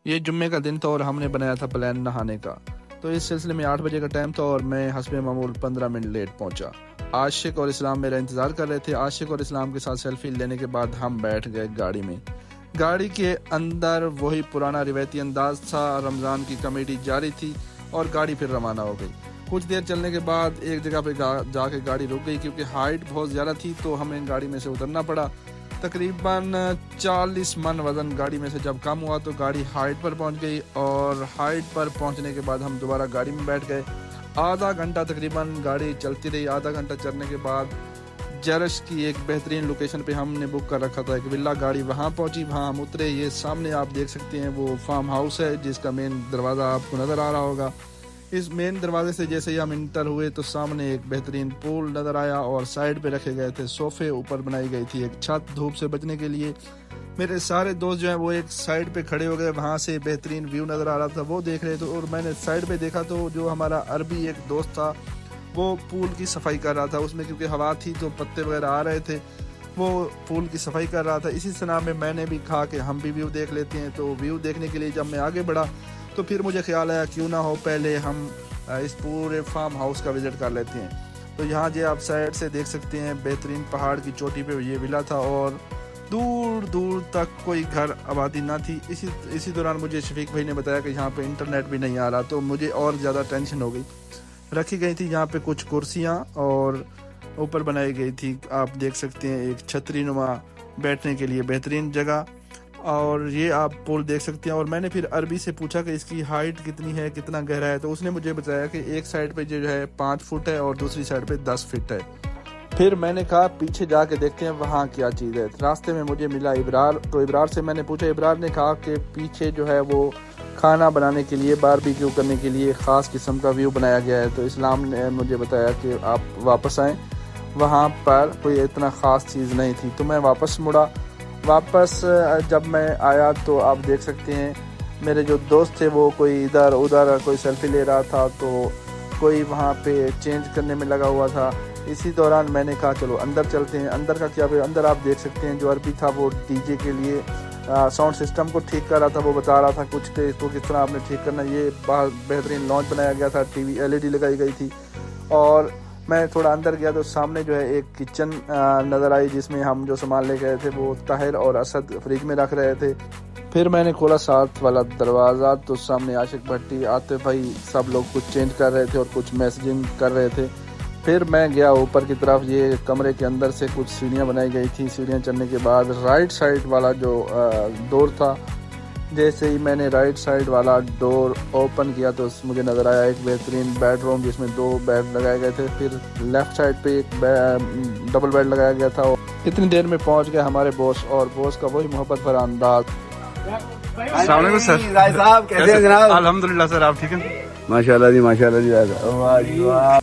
ये जुम्मे का दिन था और हमने बनाया था प्लान नहाने का। तो इस सिलसिले में 8 बजे का टाइम था और मैं हस्बे मामूल 15 मिनट लेट पहुंचा। आशिक और इस्लाम मेरा इंतज़ार कर रहे थे। आशिक और इस्लाम के साथ सेल्फी लेने के बाद हम बैठ गए गाड़ी में। गाड़ी के अंदर वही पुराना रिवायती अंदाज था। रमज़ान की कमेटी जारी थी और गाड़ी फिर रवाना हो गई। कुछ देर चलने के बाद एक जगह पे जाके गाड़ी रुक गई क्योंकि हाइट बहुत ज़्यादा थी, तो हमें गाड़ी में से उतरना पड़ा। तकरीबन 40 मन वज़न गाड़ी में से जब कम हुआ तो गाड़ी हाइट पर पहुंच गई और हाइट पर पहुंचने के बाद हम दोबारा गाड़ी में बैठ गए। आधा घंटा तकरीबन गाड़ी चलती रही। आधा घंटा चलने के बाद जरश की एक बेहतरीन लोकेशन पे हमने बुक कर रखा था एक विला। गाड़ी वहाँ पहुंची, वहाँ हम उतरे। ये सामने आप देख सकते हैं वो फार्म हाउस है जिसका मेन दरवाज़ा आपको नज़र आ रहा होगा। इस मेन दरवाजे से जैसे ही हम इंटर हुए तो सामने एक बेहतरीन पूल नज़र आया और साइड पे रखे गए थे सोफ़े। ऊपर बनाई गई थी एक छत धूप से बचने के लिए। मेरे सारे दोस्त जो हैं वो एक साइड पे खड़े हो गए, वहाँ से बेहतरीन व्यू नज़र आ रहा था, वो देख रहे थे। और मैंने साइड पे देखा तो जो हमारा अरबी एक दोस्त था वो पूल की सफाई कर रहा था। उसमें क्योंकि हवा थी तो पत्ते वगैरह आ रहे थे, वो पूल की सफाई कर रहा था। इसी सना में मैंने भी कहा कि हम भी व्यू देख लेते हैं। तो व्यू देखने के लिए जब मैं आगे बढ़ा तो फिर मुझे ख्याल आया क्यों ना हो पहले हम इस पूरे फार्म हाउस का विज़िट कर लेते हैं। तो यहाँ जो आप साइड से देख सकते हैं बेहतरीन पहाड़ की चोटी पे ये विला था और दूर दूर तक कोई घर आबादी ना थी। इसी दौरान मुझे शफीक भाई ने बताया कि यहाँ पे इंटरनेट भी नहीं आ रहा, तो मुझे और ज़्यादा टेंशन हो गई। रखी गई थी यहाँ पे कुछ कुर्सियाँ और ऊपर बनाई गई थी, आप देख सकते हैं एक छतरी नुमा बैठने के लिए बेहतरीन जगह। और ये आप पुल देख सकते हैं। और मैंने फिर अरबी से पूछा कि इसकी हाइट कितनी है, कितना गहरा है, तो उसने मुझे बताया कि एक साइड पे जो है 5 फुट है और दूसरी साइड पे 10 फीट है। फिर मैंने कहा पीछे जाके देखते हैं वहाँ क्या चीज़ है। रास्ते में मुझे मिला इब्रार, तो इब्रार से मैंने पूछा। इब्रार ने कहा कि पीछे जो है वो खाना बनाने के लिए, बारबेक्यू करने के लिए ख़ास किस्म का व्यू बनाया गया है। तो इस्लाम ने मुझे बताया कि आप वापस आएँ, वहाँ पर कोई इतना ख़ास चीज़ नहीं थी। तो मैं वापस मुड़ा। वापस जब मैं आया तो आप देख सकते हैं मेरे जो दोस्त थे वो कोई इधर उधर कोई सेल्फी ले रहा था, तो कोई वहाँ पे चेंज करने में लगा हुआ था। इसी दौरान मैंने कहा चलो अंदर चलते हैं। अंदर का क्या, अंदर आप देख सकते हैं जो अरबी था वो डीजे के लिए साउंड सिस्टम को ठीक कर रहा था। वो बता रहा था कुछ कि इसको किस तरह आपने ठीक करना। ये बेहतरीन लॉन्च बनाया गया था, टीवी LED लगाई गई थी। और मैं थोड़ा अंदर गया तो सामने जो है एक किचन नज़र आई जिसमें हम जो सामान ले गए थे वो ताहिर और असद फ्रिज में रख रहे थे। फिर मैंने खोला साथ वाला दरवाज़ा तो सामने आशिक भट्टी, आतिफ भाई सब लोग कुछ चेंज कर रहे थे और कुछ मैसेजिंग कर रहे थे। फिर मैं गया ऊपर की तरफ। ये कमरे के अंदर से कुछ सीढ़ियाँ बनाई गई थी। सीढ़ियाँ चढ़ने के बाद राइट साइड वाला जो डोर था, जैसे ही मैंने राइट साइड वाला डोर ओपन किया तो मुझे नज़र आया एक बेहतरीन बेडरूम जिसमें 2 बेड लगाए गए थे। फिर लेफ़्ट साइड पे एक डबल बेड लगाया गया था। इतनी देर में पहुंच गए हमारे बॉस, और बॉस का वही मोहब्बत भरा अंदाज। अस्सलाम वालेकुम सर। साहब कैसे हैं जनाब? अल्हम्दुलिल्लाह सर, आप ठीक हैं? माशाल्लाह जी, माशाल्लाह जी।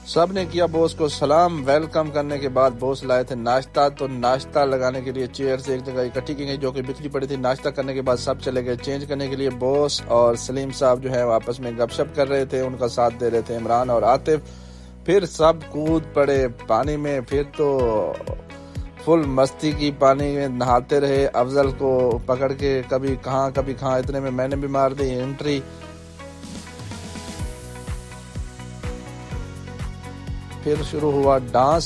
सब ने किया बॉस को सलाम। वेलकम करने के बाद बॉस लाए थे नाश्ता, तो नाश्ता लगाने के लिए चेयर से एक जगह इकट्ठी की गई जो कि बिखरी पड़ी थी। नाश्ता करने के बाद सब चले गए चेंज करने के लिए। बॉस और सलीम साहब जो है आपस में गपशप कर रहे थे, उनका साथ दे रहे थे इमरान और आतिफ। फिर सब कूद पड़े पानी में। फिर तो फुल मस्ती की, पानी में नहाते रहे। अफजल को पकड़ के कभी कहाँ इतने में मैंने भी मार दी एंट्री। फिर शुरू हुआ डांस।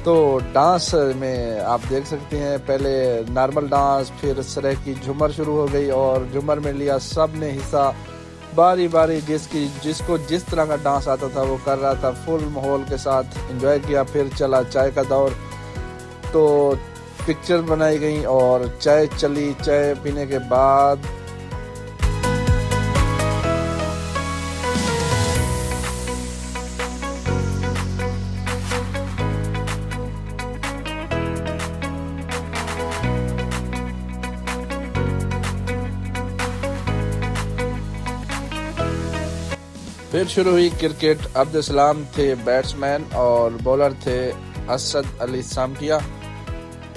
तो डांस में आप देख सकते हैं पहले नॉर्मल डांस, फिर सरेह की झूमर शुरू हो गई और झूमर में लिया सब ने हिस्सा बारी बारी। जिसको जिस तरह का डांस आता था वो कर रहा था, फुल माहौल के साथ एंजॉय किया। फिर चला चाय का दौर, तो पिक्चर बनाई गई और चाय चली। चाय पीने के बाद फिर शुरू हुई क्रिकेट। अब्दुल सलाम थे बैट्समैन और बॉलर थे असद अली सामकिया।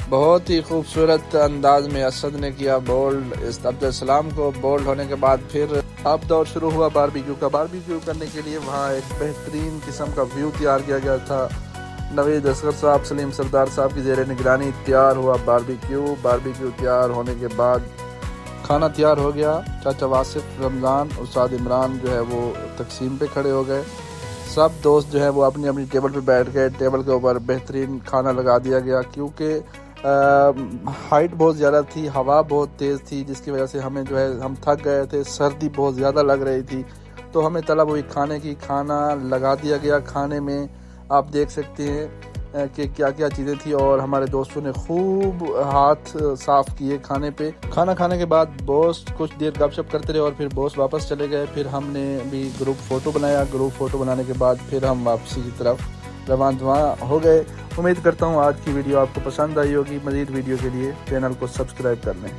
बहुत ही खूबसूरत अंदाज में असद ने किया बोल्ड इस अब्दुल सलाम को। बोल्ड होने के बाद फिर अब दौर शुरू हुआ बारबेक्यू का। बारबेक्यू करने के लिए वहाँ एक बेहतरीन किस्म का व्यू तैयार किया गया था। नवीद असगर साहब, सलीम सरदार साहब की ज़ेर निगरानी तैयार हुआ बारबेक्यू। तैयार होने के बाद खाना तैयार हो गया। चाचा वासिफ, रमज़ान, उस्ताद इमरान जो है वो तकसीम पे खड़े हो गए। सब दोस्त जो है वो अपनी अपनी टेबल पे बैठ गए। टेबल के ऊपर बेहतरीन खाना लगा दिया गया क्योंकि हाइट बहुत ज़्यादा थी, हवा बहुत तेज़ थी, जिसकी वजह से हमें जो है हम थक गए थे, सर्दी बहुत ज़्यादा लग रही थी, तो हमें तलब हुई खाने की। खाना लगा दिया गया। खाने में आप देख सकते हैं कि क्या क्या चीज़ें थी और हमारे दोस्तों ने खूब हाथ साफ़ किए खाने पे। खाना खाने के बाद बॉस कुछ देर गपशप करते रहे और फिर बॉस वापस चले गए। फिर हमने भी ग्रुप फ़ोटो बनाया। ग्रुप फ़ोटो बनाने के बाद फिर हम वापसी की तरफ रवाना हो गए। उम्मीद करता हूँ आज की वीडियो आपको पसंद आई होगी। मज़ीद वीडियो के लिए चैनल को सब्सक्राइब कर लें।